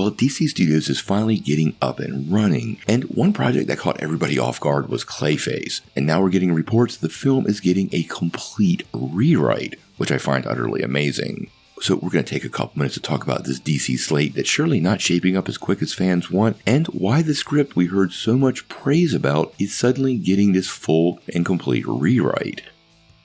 Well, DC Studios is finally getting up and running, and one project that caught everybody off guard was Clayface, and now we're getting reports the film is getting a complete rewrite, which I find utterly amazing. So we're going to take a couple minutes to talk about this DC slate that's surely not shaping up as quick as fans want, and why the script we heard so much praise about is suddenly getting this full and complete rewrite.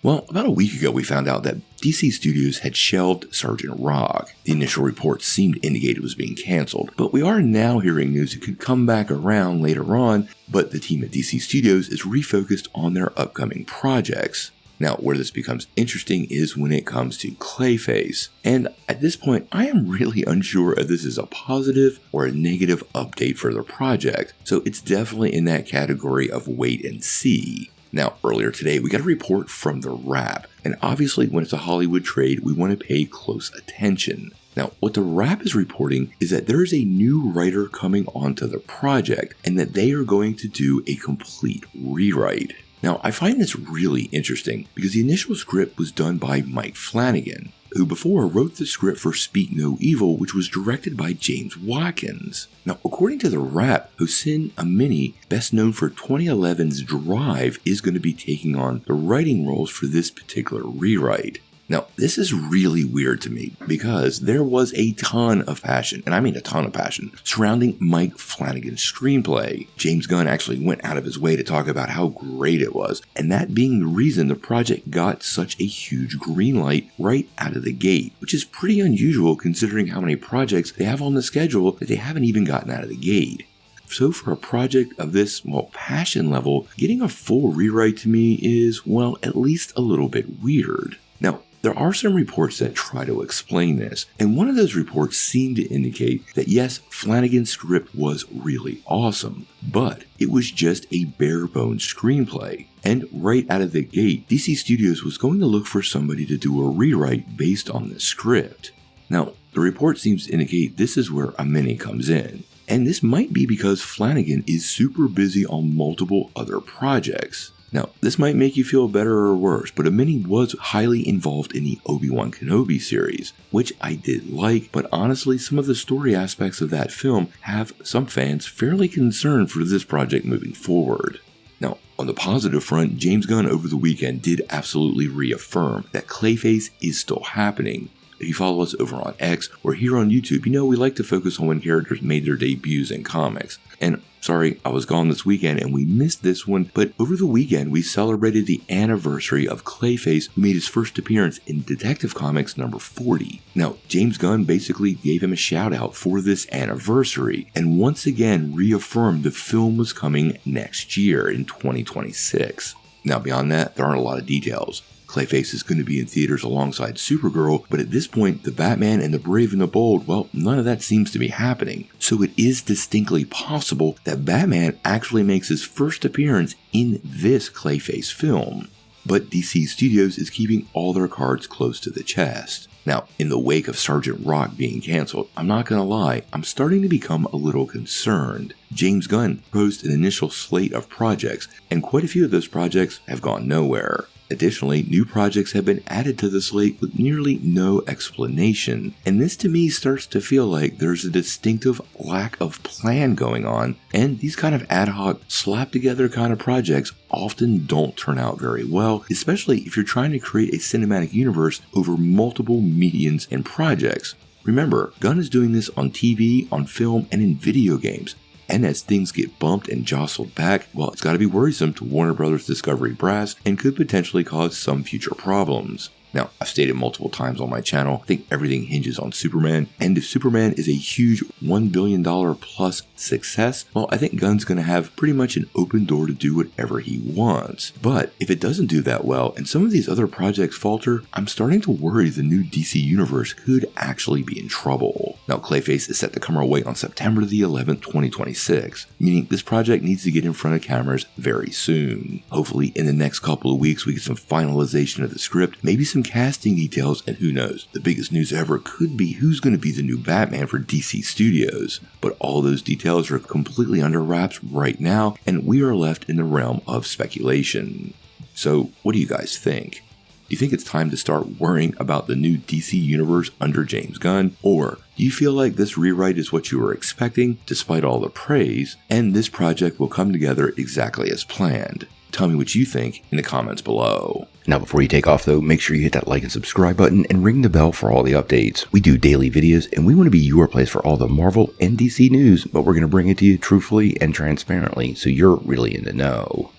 Well, about a week ago we found out that DC Studios had shelved Sergeant Rock. The initial reports seemed to indicate it was being cancelled, but we are now hearing news it could come back around later on, but the team at DC Studios is refocused on their upcoming projects. Now, where this becomes interesting is when it comes to Clayface, and at this point I am really unsure if this is a positive or a negative update for the project, so it's definitely in that category of wait and see. Now, earlier today, we got a report from The Wrap, and obviously when it's a Hollywood trade, we want to pay close attention. Now, what The Wrap is reporting is that there is a new writer coming onto the project, and that they are going to do a complete rewrite. Now, I find this really interesting because the initial script was done by Mike Flanagan, who before wrote the script for Speak No Evil, which was directed by James Watkins. Now, according to The Wrap, Hossein Amini, best known for 2011's Drive, is going to be taking on the writing roles for this particular rewrite. Now, this is really weird to me because there was a ton of passion, and I mean a ton of passion, surrounding Mike Flanagan's screenplay. James Gunn actually went out of his way to talk about how great it was, and that being the reason the project got such a huge green light right out of the gate, which is pretty unusual considering how many projects they have on the schedule that they haven't even gotten out of the gate. So for a project of this, passion level, getting a full rewrite to me is, at least a little bit weird. Now, there are some reports that try to explain this, and one of those reports seemed to indicate that yes, Flanagan's script was really awesome, but it was just a bare-bones screenplay. And right out of the gate, DC Studios was going to look for somebody to do a rewrite based on the script. Now, the report seems to indicate this is where Amini comes in. And this might be because Flanagan is super busy on multiple other projects. Now, this might make you feel better or worse, but Amini was highly involved in the Obi-Wan Kenobi series, which I did like, but honestly, some of the story aspects of that film have some fans fairly concerned for this project moving forward. Now, on the positive front, James Gunn over the weekend did absolutely reaffirm that Clayface is still happening. If you follow us over on X or here on YouTube, you know we like to focus on when characters made their debuts in comics. And sorry, I was gone this weekend and we missed this one, but over the weekend we celebrated the anniversary of Clayface, who made his first appearance in Detective Comics number 40. Now, James Gunn basically gave him a shout out for this anniversary and once again reaffirmed the film was coming next year in 2026. Now, beyond that, there aren't a lot of details. Clayface is going to be in theaters alongside Supergirl, but at this point, the Batman and the Brave and the Bold, none of that seems to be happening. So it is distinctly possible that Batman actually makes his first appearance in this Clayface film. But DC Studios is keeping all their cards close to the chest. Now, in the wake of Sergeant Rock being cancelled, I'm not gonna lie, I'm starting to become a little concerned. James Gunn proposed an initial slate of projects, and quite a few of those projects have gone nowhere. Additionally, new projects have been added to the slate with nearly no explanation, and this to me starts to feel like there's a distinctive lack of plan going on, and these kind of ad hoc, slap together kind of projects often don't turn out very well, especially if you're trying to create a cinematic universe over multiple mediums and projects. Remember, Gunn is doing this on TV, on film, and in video games. And as things get bumped and jostled back, it's got to be worrisome to Warner Bros. Discovery brass and could potentially cause some future problems. Now, I've stated multiple times on my channel, I think everything hinges on Superman, and if Superman is a huge $1 billion plus success, I think Gunn's going to have pretty much an open door to do whatever he wants. But if it doesn't do that well, and some of these other projects falter, I'm starting to worry the new DC universe could actually be in trouble. Now, Clayface is set to come our way on September the 11th, 2026, meaning this project needs to get in front of cameras very soon. Hopefully, in the next couple of weeks, we get some finalization of the script, maybe some casting details, and who knows, the biggest news ever could be who's going to be the new Batman for DC Studios. But all those details are completely under wraps right now, and we are left in the realm of speculation. So, what do you guys think? Do you think it's time to start worrying about the new DC universe under James Gunn? Or do you feel like this rewrite is what you were expecting, despite all the praise, and this project will come together exactly as planned? Tell me what you think in the comments below. Now before you take off though, make sure you hit that like and subscribe button and ring the bell for all the updates. We do daily videos and we want to be your place for all the Marvel and DC news, but we're going to bring it to you truthfully and transparently so you're really in the know.